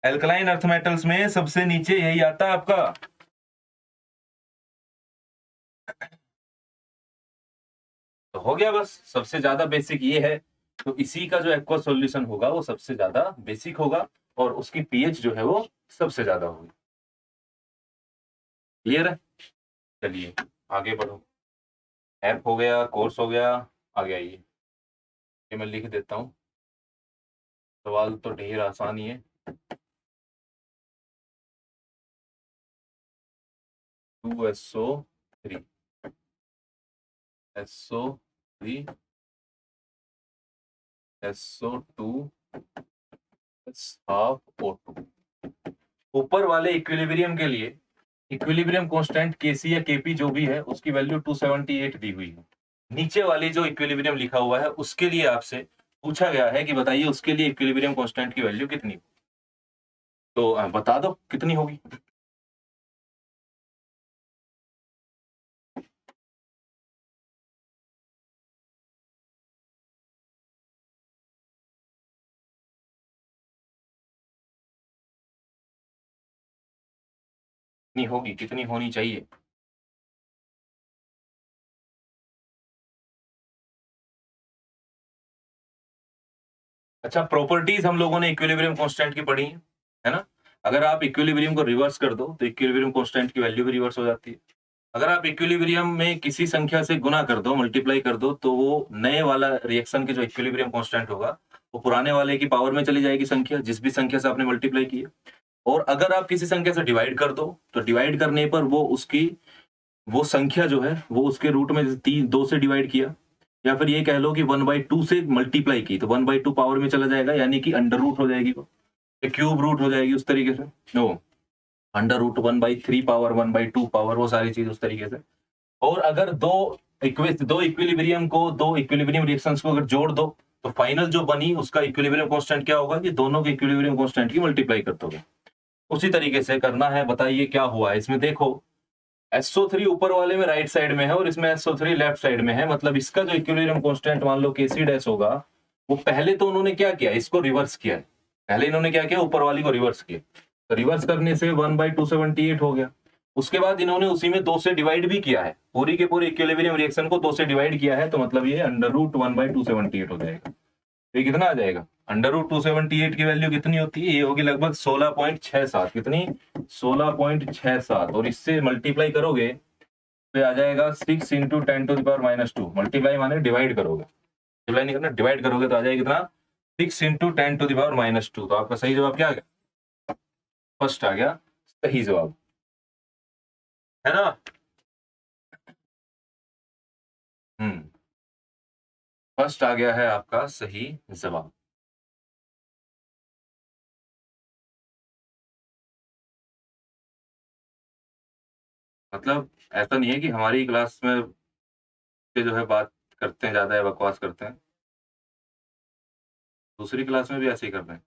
एल्कलाइन अर्थ मेटल्स में सबसे नीचे यही आता है आपका। तो हो गया बस, सबसे ज्यादा बेसिक ये है। तो इसी का जो एक्वा सॉल्यूशन होगा वो सबसे ज्यादा बेसिक होगा और उसकी पीएच जो है वो सबसे ज्यादा होगी। क्लियर है? चलिए आगे बढ़ो। ऐप हो गया, कोर्स हो गया, आगे आइए। ये मैं लिख देता हूँ, सवाल तो ढेर आसान ही है। 2SO3, SO3, SO2, half O2। ऊपर वाले इक्विलिब्रियम के लिए इक्विलिब्रियम कांस्टेंट Kc या Kp जो भी है उसकी वैल्यू 278 दी हुई है। नीचे वाली जो इक्विलिब्रियम लिखा हुआ है उसके लिए आपसे पूछा गया है कि बताइए उसके लिए इक्विलिब्रियम कांस्टेंट की वैल्यू कितनी। तो बता दो कितनी होगी। कितनी होगी, कितनी होनी चाहिए? अच्छा, प्रॉपर्टीज हम लोगों ने इक्विलिब्रियम कांस्टेंट की पढ़ी है ना। अगर आप इक्विलिब्रियम को रिवर्स कर दो तो इक्विलिब्रियम कांस्टेंट की वैल्यू भी रिवर्स हो जाती है। अगर आप इक्विलिब्रियम में किसी संख्या से गुना कर दो, मल्टीप्लाई कर दो, तो वो नए वाला रिएक्शन के जो इक्विलिब्रियम कांस्टेंट होगा वो पुराने वाले की पावर में चली जाएगी संख्या, जिस भी संख्या से आपने मल्टीप्लाई की है। और अगर आप किसी संख्या से डिवाइड कर दो तो डिवाइड करने पर वो संख्या जो है वो उसके रूट में 2 से डिवाइड किया, या फिर ये कह लो कि 1/2 से मल्टीप्लाई की तो 1/2 पावर में चला जाएगा, यानी कि अंडर रूट हो जाएगी, वो क्यूब रूट हो जाएगी उस तरीके से। No, under root 1/3 power, 1/2 power, वो सारी चीज उस तरीके से। और अगर दो इक्विलिब्रियम रिएक्शंस को अगर जोड़ दो तो फाइनल जो बनी उसका इक्विलिब्रियम कांस्टेंट क्या होगा कि दोनों के इक्विलिब्रियम कांस्टेंट की मल्टीप्लाई कर दोगे। उसी तरीके से करना है। बताइए क्या हुआ इसमें। देखो SO3 ऊपर वाले में राइट साइड में है और इसमें SO3 लेफ्ट साइड में है, मतलब इसका जो इक्विलिब्रियम कांस्टेंट मान लो Kc डैश होगा, वो पहले तो उन्होंने क्या किया, इसको रिवर्स किया है। पहले इन्होंने क्या किया, ऊपर वाली को रिवर्स किया। तो रिवर्स करने से 1/278 हो गया। उसके बाद इन्होंने उसी में 2 से डिवाइड भी किया है, पूरी के पूरी इक्विलिब्रियम रिएक्शन को 2 से डिवाइड किया है, तो मतलब ये अंडर रूट 1/278 हो जाएगा। तो ये कितना आ जाएगा, √278 की वैल्यू कितनी होती है? ये होगी लगभग 16.67। कितनी? 16.67। और इससे मल्टीप्लाई करोगे तो आ जाएगा 6 × 10⁻²। मल्टीप्लाई माने डिवाइड करोगे, मल्टीप्लाई नहीं करना, डिवाइड करोगे तो आ जाएगा कितना? 6 × 10⁻²। तो आपका सही जवाब क्या आ गया? फर्स्ट आ गया सही जवाब, है ना? फर्स्ट आ गया है आपका सही जवाब। मतलब ऐसा नहीं है कि हमारी क्लास में के जो है बात करते हैं ज्यादा, है बकवास करते हैं, दूसरी क्लास में भी ऐसे ही कर रहे हैं,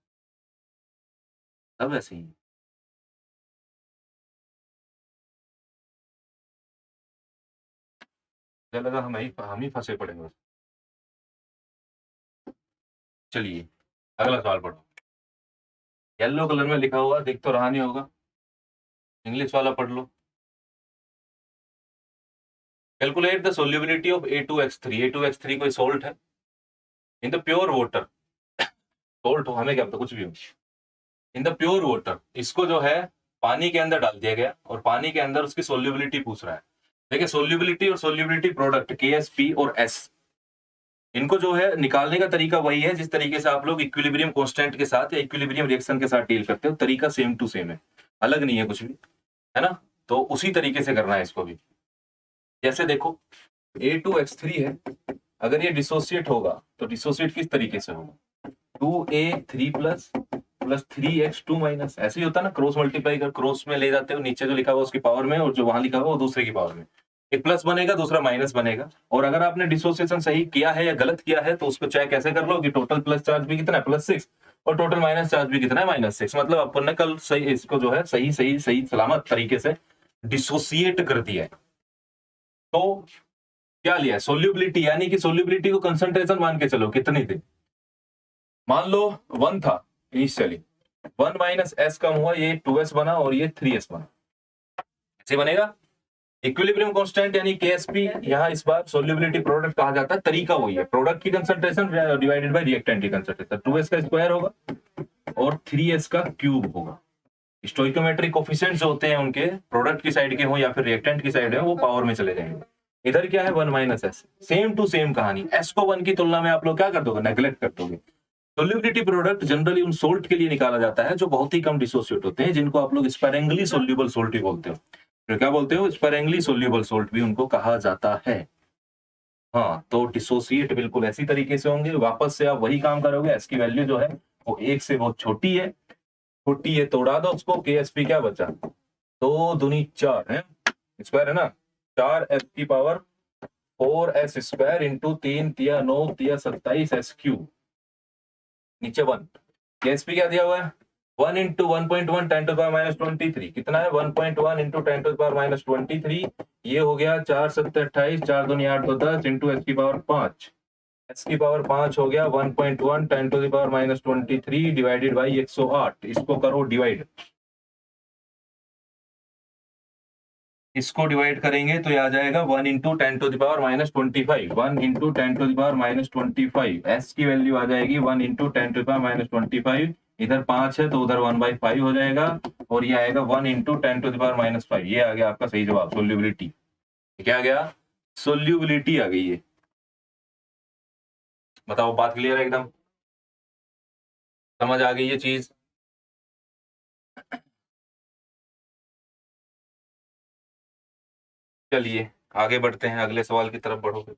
सब ऐसे ही हैं। मुझे लगा हम ही फंसे पड़ेंगे। चलिए अगला सवाल पढ़ो। येलो कलर में लिखा हुआ दिख तो रहा नहीं होगा, इंग्लिश वाला पढ़ लो। Calculate the solubility of A2H3। A2H3 कोई सोल्ट है in the pure water. Salt हो, हमें क्या पता, कुछ भी हो। इन द प्योर वाटर, इसको जो है पानी के अंदर डाल दिया गया और पानी के अंदर उसकी सोल्यूबिलिटी पूछ रहा है। देखिए सोल्यूबिलिटी और सोल्यूबिलिटी प्रोडक्ट KSP और S, इनको जो है निकालने का तरीका वही है जिस तरीके से आप लोग इक्विलिब्रियम कांस्टेंट के साथ या इक्विलिब्रियम रिएक्शन के साथ डील करते हो। तरीका सेम टू सेम है, अलग नहीं है कुछ भी, है ना? तो उसी तरीके से करना है इसको भी। जैसे देखो A2H3 है, अगर ये डिसोसिएट होगा तो डिसोसिएट किस तरीके से होगा? 2A3+ + 3X2-। ऐसे ही होता है ना, क्रॉस मल्टीप्लाई कर, क्रॉस में ले जाते हो, नीचे जो लिखा हुआ उसकी पावर में और जो वहां लिखा हुआ वो दूसरे की पावर में, एक प्लस बनेगा दूसरा माइनस बनेगा। और अगर आपने डिसोसिएशन सही किया है या गलत किया है तो उसको चेक कैसे कर लो कि टोटल प्लस चार्ज भी कितना है, +6, और टोटल माइनस चार्ज भी कितना है, -6। मतलब अपन ने कल सही इसको जो है सही सही सही सलामत तरीके से डिसोसिएट कर दिया है। तो क्या लिया? सोल्यूबिलिटी, यानी कि सोल्यूबिलिटी को कंसंट्रेशन मान के चलो कितनी थी। मान लो 1 था इनिशियली, 1 - S कम हुआ, ये 2S बना और ये 3S बना, ऐसे बनेगा। इक्विलिब्रियम कांस्टेंट यानी KSP, यहाँ इस बार सोल्यूबिलिटी प्रोडक्ट कहा जाता है, तरीका वही है, प्रोडक्ट की कंसंट्रेशन डिवाइडेड बाय रिएक्टेंट की कंसंट्रेशन। 2S का स्क्वायर होगा और 3S का क्यूब होगा। स्टोइकोमेट्रिक कोफिशिएंट्स जो होते हैं उनके प्रोडक्ट की साइड के हो या फिर रिएक्टेंट की साइड है, वो पावर में चले जाएंगे। इधर क्या है? 1 - S, सेम टू सेम कहानी। S को 1 की तुलना में आप लोग क्या कर दोगे? नेग्लेक्ट कर दोगे। सोल्यूबिलिटी प्रोडक्ट जनरली उन सोल्ट के लिए निकाला जाता है जो बहुत ही कम डिसोसिएट होते हैं, जिनको आप लोग स्पैरेंगली सोल्यूबल सोल्ट भी बोलते हो। फिर क्या बोलते हो? स्पैरेंगली सोल्यूबल सोल्ट भी उनको कहा जाता है। हाँ, तो डिसोसिएट बिल्कुल ऐसी तरीके से होंगे। वापस से आप वही काम करोगे, एस की वैल्यू जो है वो 1 से बहुत छोटी है, छोटी है तो उड़ा दो उसको। KSP क्या बचा? 2 दूनी 4 है, स्क्वायर है ना, 4S की पावर 4S स्क्वायर इंटू 3 तिया 9 तिया 27 S3, नीचे 1। KSP क्या दिया हुआ है? 1 × 1.1 10⁻23। कितना है? 1.1 × 10⁻23। ये हो गया 4 × 7 = 28, 4 दूनी 8 तो 10 इंटू S की पावर 5। S की पावर 5 हो गया 1.1 10⁻23 डिवाइडेड बाई 108। इसको करो डिवाइड, इसको डिवाइड करेंगे तो ये आ जाएगा 1 × 10⁻25। 1 × 10⁻25। S की वैल्यू आ जाएगी 1 × 10⁻25। इधर 5 है तो उधर 1/5 हो जाएगा और ये आएगा 1 × 10⁻5। ये आ गया आपका सही जवाब, सोल्यूबिलिटी। क्या आ गया? सोल्यूबिलिटी आ गई है। बताओ, बात क्लियर है एकदम? समझ आ गई ये चीज? चलिए आगे बढ़ते हैं, अगले सवाल की तरफ बढ़ोगे।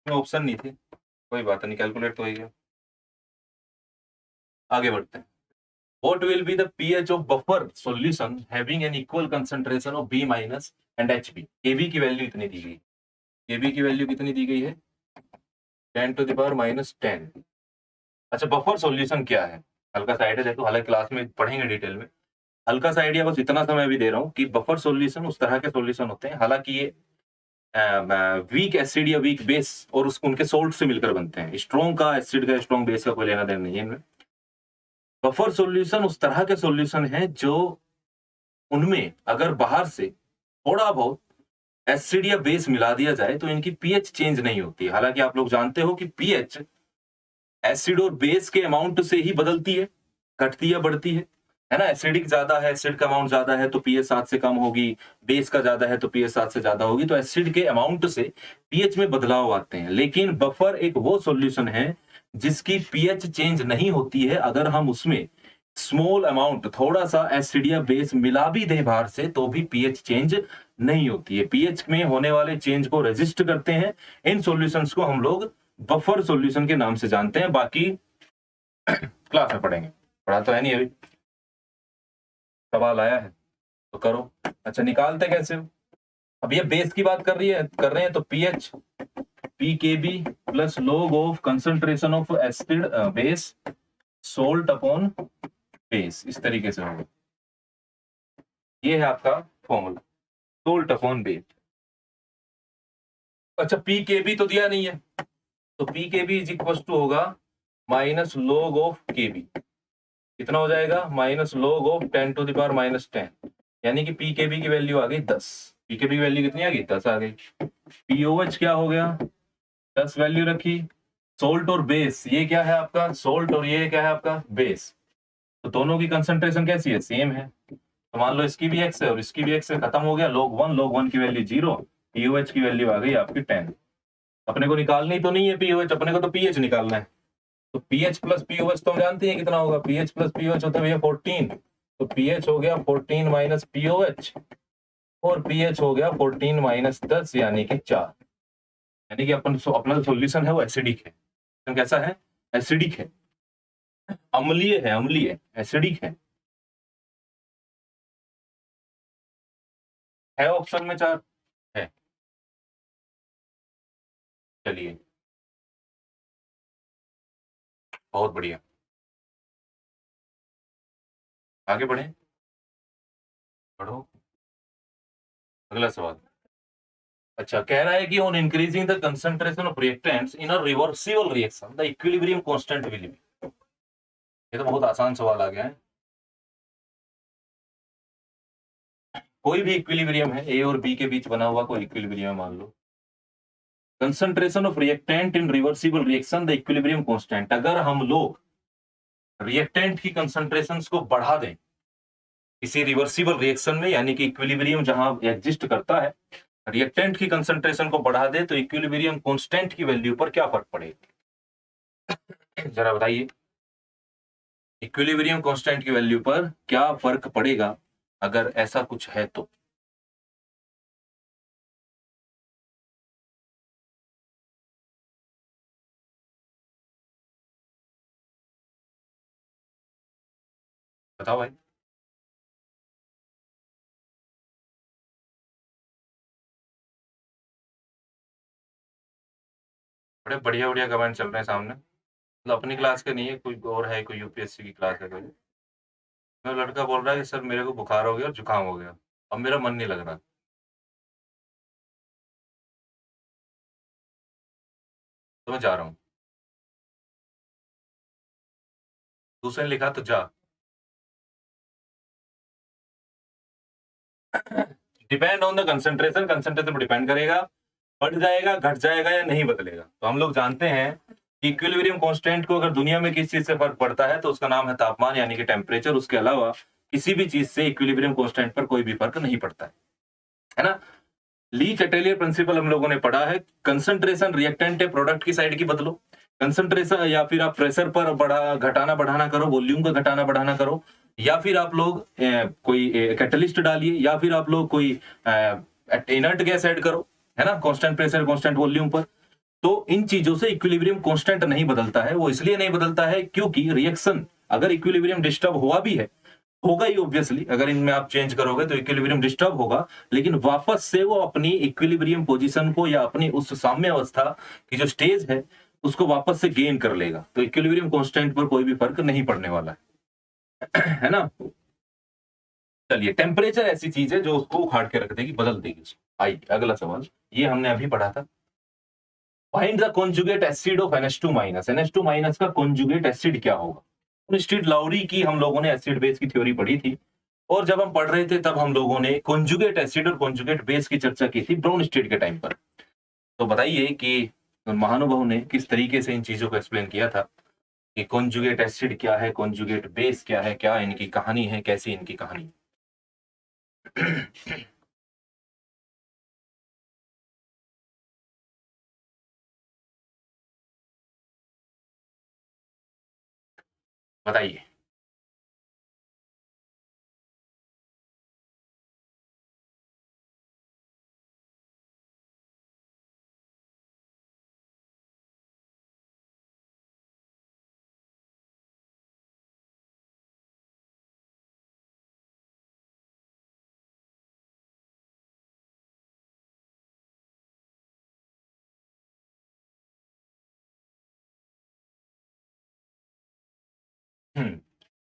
ऑप्शन नहीं थे, कोई बात नहीं, कैलकुलेट तो हो गया। आगे बढ़ते हैं। What will be the pH of buffer solution having an equal concentration of B- and HB? Kb की वैल्यू इतनी दी गई, Kb की वैल्यू कितनी दी गई है? 10⁻10। अच्छा, बफर सॉल्यूशन क्या है? हल्का सा आइडिया देखो, हालांकि क्लास में पढ़ेंगे डिटेल में। हल्का सा आइडिया बस इतना समय भी दे रहा हूँ कि बफर सॉल्यूशन उस तरह के सॉल्यूशन होते हैं, हालांकि ये वीक एसिड या वीक बेस और उनके सोल्ट से मिलकर बनते हैं। स्ट्रॉन्ग का एसिड का, स्ट्रॉन्ग बेस का कोई लेना देना नहीं है इनमें। बफर सॉल्यूशन उस तरह के सॉल्यूशन है जो उनमें अगर बाहर से थोड़ा बहुत एसिड या बेस मिला दिया जाए तो इनकी पीएच चेंज नहीं होती। हालांकि आप लोग जानते हो कि पीएच एसिड और बेस के अमाउंट से ही बदलती है, घटती या बढ़ती है ना। एसिडिक ज्यादा है, एसिड का अमाउंट ज्यादा है तो पीएच 7 से कम होगी, बेस का ज्यादा है तो पीएच 7 से ज्यादा होगी। तो एसिड के अमाउंट से पीएच में बदलाव आते हैं। लेकिन बफर एक वो सॉल्यूशन है जिसकी पीएच चेंज नहीं होती है। अगर हम उसमें स्मॉल अमाउंट थोड़ा सा एसिड या बेस मिला भी दें बाहर से तो भी पीएच चेंज नहीं होती है। पीएच में होने वाले चेंज को रेजिस्ट करते हैं। इन सॉल्यूशंस को हम लोग बफर सॉल्यूशन के नाम से जानते हैं। बाकी क्लास में पढ़ेंगे, पढ़ा तो है नहीं अभी। सवाल आया है तो करो। अच्छा, निकालते कैसे हो? अब ये बेस की बात कर रहे हैं तो pH pKb plus log of concentration of acid base salt upon base, इस तरीके से होगा। ये है आपका फॉर्मूला, सोल्ट अपॉन बेस। अच्छा, पीकेबी तो दिया नहीं है तो पीकेबी इज इक्वल टू होगा माइनस log ऑफ केबी। कितना हो जाएगा? Minus log of 10 to the power minus 10, यानी कि पीकेबी की वैल्यू आ गई 10। पीकेबी की वैल्यू कितनी आ गई? 10 आ गई। पीओएच क्या हो गया? 10 वैल्यू रखी। सोल्ट और बेस, ये क्या है आपका? सोल्ट और ये क्या है आपका? बेस। तो दोनों की कंसंट्रेशन कैसी है? सेम है। तो मान लो इसकी भी एक्स है और इसकी भी एक्स है, खत्म हो गया। log 1 की वैल्यू 0, पीओएच की वैल्यू आ गई आपकी 10। अपने को निकालनी तो नहीं है पीओएच, अपने को तो पीएच निकालना है। तो पीएच प्लस पीओएच तो हम जानते हैं कितना होगा। पीएच प्लस पीओएच होता है भैया 14। तो पीएच हो गया 14 माइनस पीओएच और पीएच हो गया 14 माइनस 10 यानी कि 4। यानी कि अपना जो सॉल्यूशन है वो एसिडिक है। तो कैसा है? एसिडिक है, अम्लीय है, अम्लीय एसिडिक है ऑप्शन में 4 है। चलिए, बहुत बढ़िया, आगे बढ़े, बढ़ो। अगला सवाल। अच्छा, कह रहा है कि on increasing the concentration of reactants in a reversible reaction the equilibrium constant will be. ये तो बहुत आसान सवाल आ गया है। कोई भी इक्विलिब्रियम है, ए और बी के बीच बना हुआ कोई इक्विलिब्रियम मान लो। Concentration of reactant in reversible reaction the equilibrium constant. अगर हम लोग रिएक्टेंट की कंसंट्रेशंस को बढ़ा दें किसी रिवर्सिबल रिएक्शन में, यानी कि इक्विलिब्रियम जहां एग्जिस्ट करता है, रिएक्टेंट की कंसंट्रेशन को बढ़ा दे तो इक्विलिब्रियम कांस्टेंट की वैल्यू पर क्या फर्क पड़ेगा? जरा बताइए, इक्विलिब्रियम कांस्टेंट की वैल्यू पर क्या फर्क पड़ेगा अगर ऐसा कुछ है तो? बताओ भाई। बड़े बढ़िया बढ़िया कमेंट चल रहे हैं सामने। मतलब अपनी क्लास के नहीं है, कोई और है, कोई यूपीएससी की क्लास है कोई। मेरा लड़का बोल रहा है कि सर मेरे को बुखार हो गया और जुकाम हो गया, अब मेरा मन नहीं लग रहा, तो मैं जा रहा हूँ। दूसरे ने लिखा तो जा। Depend on the concentration, concentration पर डिपेंड करेगा, बढ़ जाएगा, घट जाएगा या नहीं बदलेगा। तो हम लोग जानते हैं कि इक्विलिब्रियम कांस्टेंट को अगर दुनिया में किस चीज से फर्क पड़ता है तो उसका नाम है तापमान, यानी कि टेम्परेचर। उसके अलावा किसी भी चीज से इक्विलिब्रियम कांस्टेंट पर कोई भी फर्क नहीं पड़ता है ना। ली चैटेलियर प्रिंसिपल हम लोगों ने पढ़ा है। कंसंट्रेशन रिएक्टेंट है, प्रोडक्ट की साइड की बदलो। कंसंट्रेशन या फिर आप प्रेशर पर घटाना बढ़ाना करो, वॉल्यूम का घटाना बढ़ाना करो, या फिर आप लोग कोई कैटलिस्ट डालिए, या फिर आप लोग कोई इनर्ट गैस ऐड करो, है ना, कांस्टेंट प्रेशर कांस्टेंट वॉल्यूम पर। तो इन चीजों से इक्विलिब्रियम कांस्टेंट नहीं बदलता है। वो इसलिए नहीं बदलता है क्योंकि रिएक्शन अगर इक्विलिब्रियम डिस्टर्ब हुआ भी है, होगा ही ऑब्वियसली, अगर इनमें आप चेंज करोगे तो इक्विलिब्रियम डिस्टर्ब होगा, लेकिन वापस से वो अपनी इक्विलिब्रियम पोजीशन को या अपनी उस साम्य अवस्था की जो स्टेज है उसको वापस से गेन कर लेगा। तो इक्विलिब्रियम कांस्टेंट पर कोई भी फर्क नहीं पड़ने वाला है ना। चलिए, टेम्परेचर ऐसी चीज है जो उसको उखाड़ के रख देगी, बदल देगी उसको। आइए अगला सवाल, ये हमने अभी पढ़ा था। Find the conjugate acid of NH2 minus. NH2 minus का कॉन्जुगेट एसिड क्या होगा? स्ट्रीट लाउरी की हम लोगों ने एसिड बेस की थ्योरी पढ़ी थी, और जब हम पढ़ रहे थे तब हम लोगों ने कॉन्जुगेट एसिड और कॉन्जुगेट बेस की चर्चा की थी ब्राउन स्ट्रीट के टाइम पर। तो बताइए कि महानुभव ने किस तरीके से इन चीजों को एक्सप्लेन किया था। कि कॉन्जुगेट एसिड क्या है, कॉन्जुगेट बेस क्या है, क्या इनकी कहानी है, कैसी इनकी कहानी। बताइए।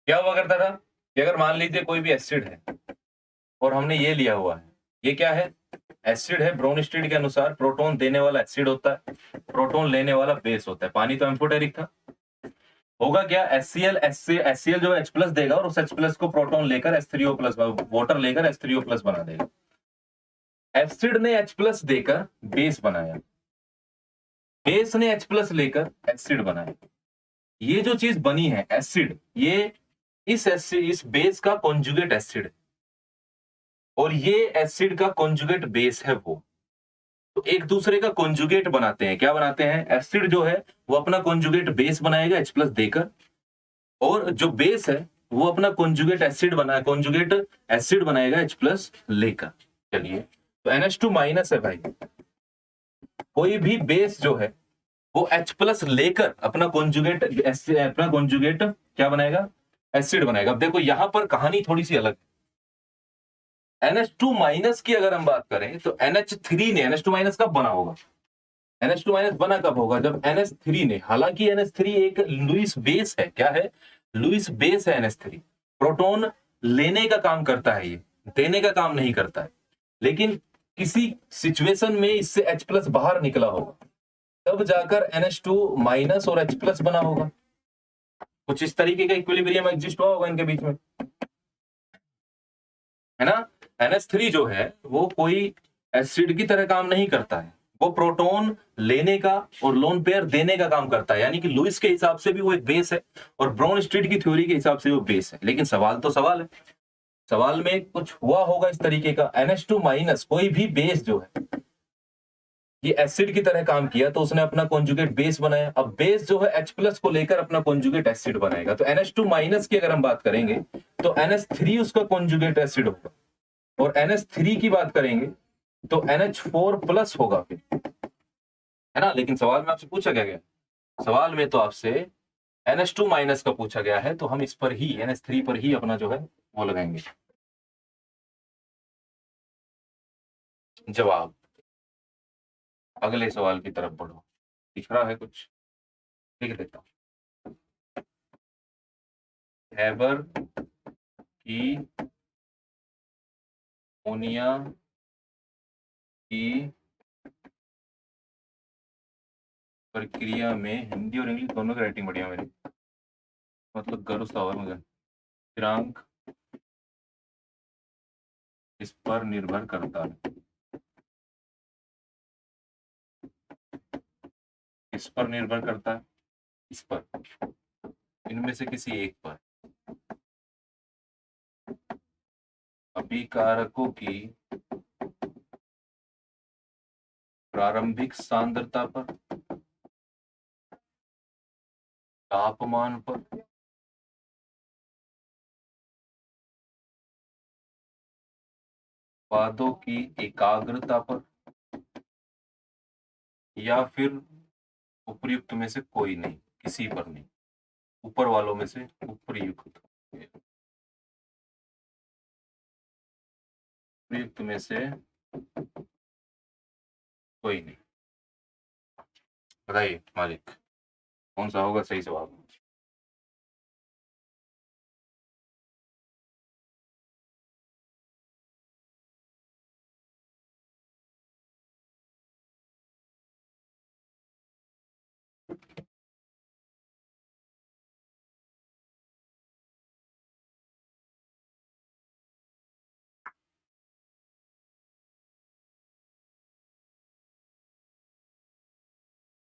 क्या हुआ करता था कि अगर मान लीजिए कोई भी एसिड है और हमने ये लिया हुआ है, ये क्या है, एसिड है, ब्रोनिस्टिड के अनुसार प्रोटॉन देने वाला एसिड होता है, प्रोटॉन लेने वाला बेस होता है। पानी तो एम्फोटेरिक था, होगा क्या, HCl HCl जो H प्लस देगा और उस H प्लस को प्रोटॉन लेकर H3O प्लस, वाटर लेकर H3O प्लस बना देगा। एसिड ने H प्लस देकर बेस बनाया, बेस ने H प्लस लेकर एसिड बनाया। ये जो चीज बनी है एसिड, ये इस बेस का कॉन्जुगेट एसिड है और ये एसिड का कॉन्जुगेट बेस है वो। तो एक दूसरे का कॉन्जुगेट बनाते हैं। क्या बनाते हैं, एसिड जो है वो अपना कॉन्जुगेट बेस बनाएगा H प्लस देकर, और जो बेस है वो अपना कॉन्जुगेट एसिड बनाएगा H प्लस लेकर। चलिए, तो NH2 माइनस है भाई, कोई भी बेस जो है वो H प्लस लेकर अपना कॉन्जुगेट क्या बनाएगा, एसिड बनाएगा। अब देखो यहां पर कहानी थोड़ी सी अलग है। NH2 माइनस की अगर हम बात करें तो NH3 ने, NH2 माइनस कब बना होगा, NH2 माइनस बना कब होगा, जब NH3 ने, हालांकि NH3 एक लुईस बेस है, क्या है, लुईस बेस है NH3, प्रोटॉन लेने का काम करता है, ये देने का काम नहीं करता है। लेकिन किसी सिचुएशन में इससे H प्लस बाहर निकला होगा, तब जाकर NH2 माइनस और H प्लस बना होगा। कुछ इस तरीके का इक्विलिब्रियम एग्जिस्ट हुआ होगा इनके बीच में, है ना। NH3 जो है वो कोई एसिड की तरह काम नहीं करता है, वो प्रोटॉन लेने का और लोन पेयर देने का काम करता है। यानी कि लुईस के हिसाब से भी वो एक बेस है और ब्राउन-स्ट्रीट की थ्योरी के हिसाब से वो बेस है। लेकिन सवाल तो सवाल है, सवाल में कुछ हुआ होगा इस तरीके का, NH2 माइनस कोई भी बेस जो है ये एसिड की तरह काम किया तो उसने अपना कॉन्जुगेट बेस बनाया। अब बेस जो है H प्लस को लेकर अपना कॉन्जुगेट एसिड बनाएगा। तो NH2 माइनस की अगर हम बात करेंगे तो NH3 उसका कॉन्जुगेट एसिड होगा, और NH3 की बात करेंगे तो NH4 प्लस होगा फिर, है ना। लेकिन सवाल में आपसे पूछा क्या गया, सवाल में तो आपसे NH2 माइनस का पूछा गया है, तो हम इस पर ही, NH3 पर ही अपना जो है वो लगाएंगे जवाब। अगले सवाल की तरफ बढ़ो, दिख रहा है कुछ, लिख देता हूं। हैबर की अमोनिया की प्रक्रिया में, हिंदी और इंग्लिश दोनों की राइटिंग बढ़िया मेरी, मतलब गर्व सा हुआ मुझे। स्थिरांक इस पर निर्भर करता है, इस पर निर्भर करता है, इस पर, इनमें से किसी एक पर, अभिकारकों की प्रारंभिक सांद्रता पर, तापमान पर, उत्पादों की एकाग्रता पर, या फिर उपर्युक्त में से कोई नहीं, किसी पर नहीं, ऊपर वालों में से उपर्युक्त, उपर्युक्त में से कोई नहीं। बताइए मालिक, कौन सा होगा सही जवाब।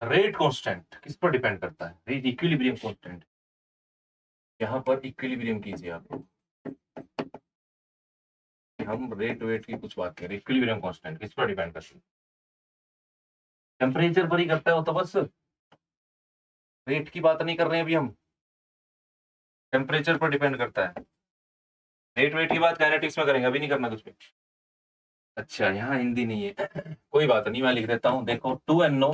रेट कांस्टेंट किस पर डिपेंड करता है? Rate equilibrium constant. यहाँ पर इक्विलिब्रियम कीजिए आप, हम रेट वेट की कुछ बात करें, इक्विलिब्रियम कांस्टेंट किस पर डिपेंड करता है? टेम्परेचर पर ही करता है वो तो, बस रेट की बात नहीं कर रहे हैं अभी हम, टेम्परेचर पर डिपेंड करता है। रेट वेट की बात काइनेटिक्स में करेंगे, अभी नहीं करना कुछ भी। अच्छा यहाँ हिंदी नहीं है कोई बात नहीं, मैं लिख देता हूं। देखो 2NO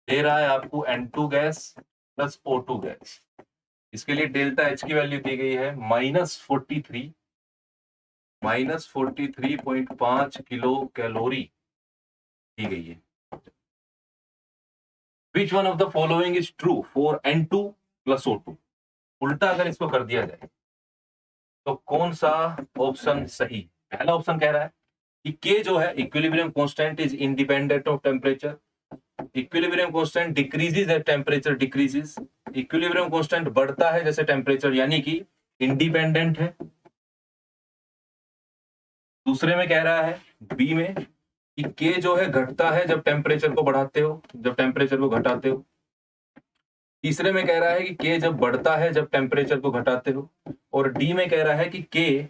दे रहा है आपको N2 gas plus O2 gas, इसके लिए डेल्टा H की वैल्यू दी गई है -43.5 किलो कैलोरी दी गई है। Which one of the following is true for N2 plus O2? उल्टा अगर इसको कर दिया जाए तो कौन सा ऑप्शन सही? पहला ऑप्शन कह रहा है कि के जो है equilibrium constant is independent of temperature, equilibrium constant decreases as temperature decreases, equilibrium constant बढ़ता है जैसे टेम्परेचर, यानी कि इंडिपेंडेंट है। दूसरे में कह रहा है बी में कि के जो है घटता है जब टेम्परेचर को बढ़ाते हो, जब टेम्परेचर को घटाते हो। तीसरे में कह रहा है कि के जब बढ़ता है जब टेम्परेचर को घटाते हो। और डी में कह रहा है कि के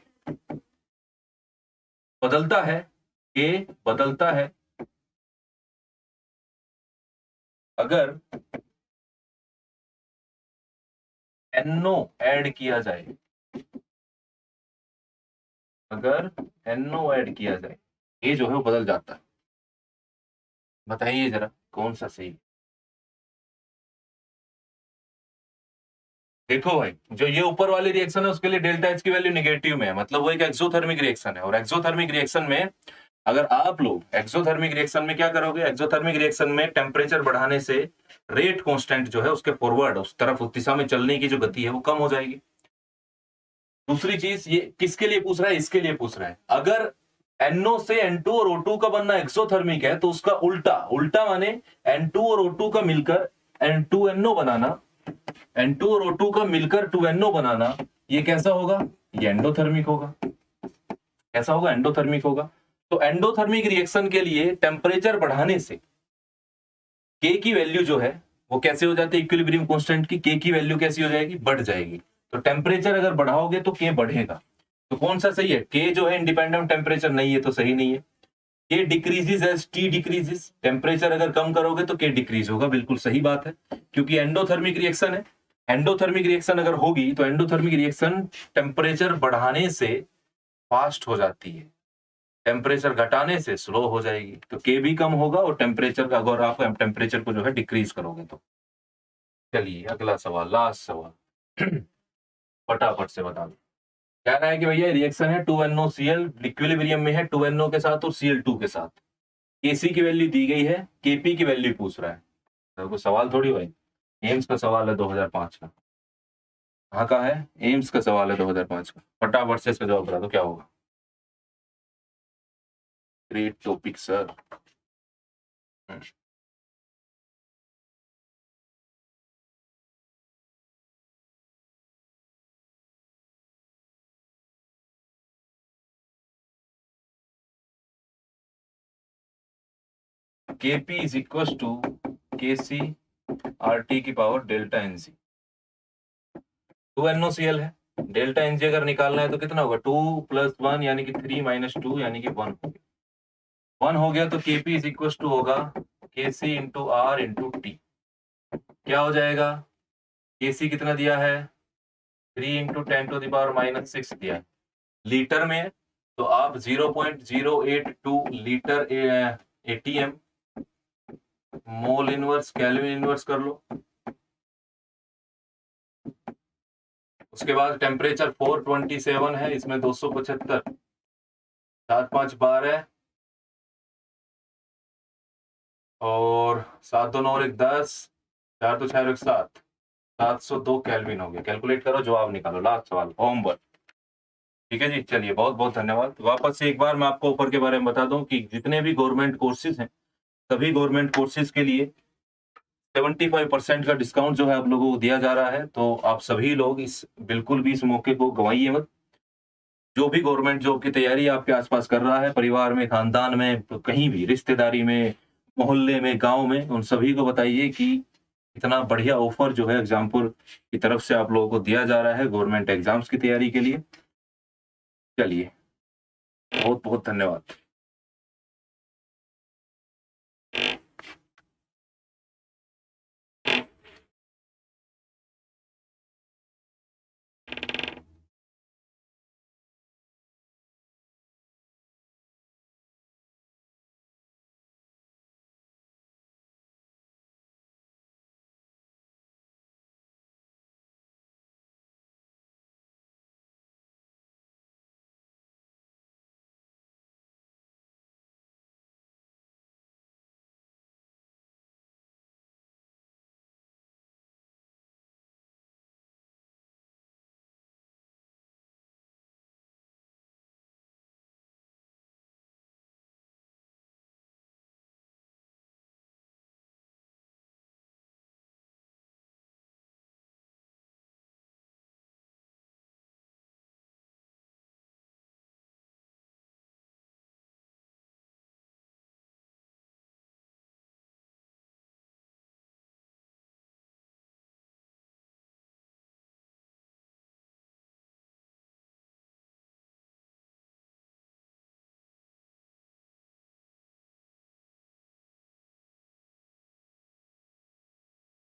बदलता है, के बदलता है अगर NO ऐड किया जाए, अगर NO ऐड किया जाए ये जो है वो बदल जाता है। बताइए जरा कौन सा सही? देखो भाई, जो ये ऊपर वाली रिएक्शन है उसके लिए डेल्टा H की वैल्यू नेगेटिव में है, मतलब वो एक एक्सोथर्मिक रिएक्शन है। और एक्सोथर्मिक रिएक्शन में अगर आप लोग एक्सोथर्मिक रिएक्शन में क्या करोगे, एक्सोथर्मिक रिएक्शन में टेम्परेचर बढ़ाने से रेट कांस्टेंट जो है उसके फॉरवर्ड उस तरफ उस दिशा में चलने की जो गति है वो कम हो जाएगी। दूसरी चीज, ये किसके लिए पूछ रहा है? इसके लिए पूछ रहा है अगर NO से N2 और O2 का बनना एक्सोथर्मिक है तो उसका उल्टा, उल्टा माने N2 और O2 का मिलकर N2NO बनाना, N2 और O2 का मिलकर 2NO बनाना, ये कैसा होगा? ये एंडोथर्मिक होगा। कैसा होगा? एंडोथर्मिक होगा। तो एंडोथर्मिक रिएक्शन के लिए टेम्परेचर बढ़ाने से के की वैल्यू जो है वो कैसे हो जाती है? इक्विलिब्रियम कांस्टेंट की के की वैल्यू कैसी हो जाएगी? बढ़ जाएगी। तो टेम्परेचर अगर बढ़ाओगे तो के बढ़ेगा। तो कौन सा सही है? के जो है इंडिपेंडेंट टेम्परेचर नहीं है तो सही नहीं है। K decreases as T decreases, temperature अगर कम करोगे तो के डिक्रीज होगा, बिल्कुल सही बात है, क्योंकि एंडोथर्मिक रिएक्शन है। एंडोथर्मिक रिएक्शन अगर होगी तो एंडोथर्मिक रिएक्शन टेम्परेचर बढ़ाने से फास्ट हो जाती है, टेम्परेचर घटाने से स्लो हो जाएगी। तो के भी कम होगा और टेम्परेचर का, अगर आप टेम्परेचर को जो है डिक्रीज करोगे तो। चलिए अगला सवाल, लास्ट सवाल फटाफट से बता दो। कह रहा है कि भैया रिएक्शन है 2NOCl, इक्विलिब्रियम में है 2NO के साथ और Cl2 के साथ। Kc की वैल्यू दी गई है, Kp की वैल्यू पूछ रहा है। तो कोई सवाल थोड़ी भाई, एम्स का सवाल है 2005 का। कहाँ का है? एम्स का सवाल है 2005 का। फटाफट से इसका जवाब बता दो क्या होगा। Great topic sir. Kp is equal to Kc RT की पावर डेल्टा NC। 2NOCl है, डेल्टा NC अगर निकालना है तो कितना होगा? 2 + 1 यानी कि 3 - 2 यानी कि 1 हो गया। 1 हो गया तो Kp इज इक्वल टू होगा Kc into R into T. क्या हो जाएगा? Kc कितना दिया है? 3 × 10⁻⁻6 दिया है। लीटर में तो आप 0.082 litre ATM mole inverse kelvin inverse कर लो। उसके बाद टेम्परेचर 427 है, इसमें 275, 7 × 5 = 12 और 7 2 9 1 10, 4 2 6 1 7, 702 केल्विन हो गया। कैलकुलेट करो, जवाब निकालो। लास्ट सवाल होमवर्क। ठीक है जी, चलिए बहुत बहुत धन्यवाद। वापस से एक बार मैं आपको ऑफर के बारे में बता दूं कि जितने भी गवर्नमेंट कोर्सेज हैं सभी गवर्नमेंट कोर्सेज के लिए 75% का डिस्काउंट जो है आप लोगों को दिया जा रहा है। तो आप सभी लोग इस बिल्कुल भी इस मौके को गंवाइए मत। जो भी गवर्नमेंट जॉब की तैयारी आपके आसपास कर रहा है, परिवार में, खानदान में, तो कहीं भी, रिश्तेदारी में, मोहल्ले में, गाँव में, उन सभी को बताइए कि इतना बढ़िया ऑफर जो है एग्जामपुर की तरफ से आप लोगों को दिया जा रहा है गवर्नमेंट एग्जाम्स की तैयारी के लिए। चलिए, बहुत-बहुत धन्यवाद।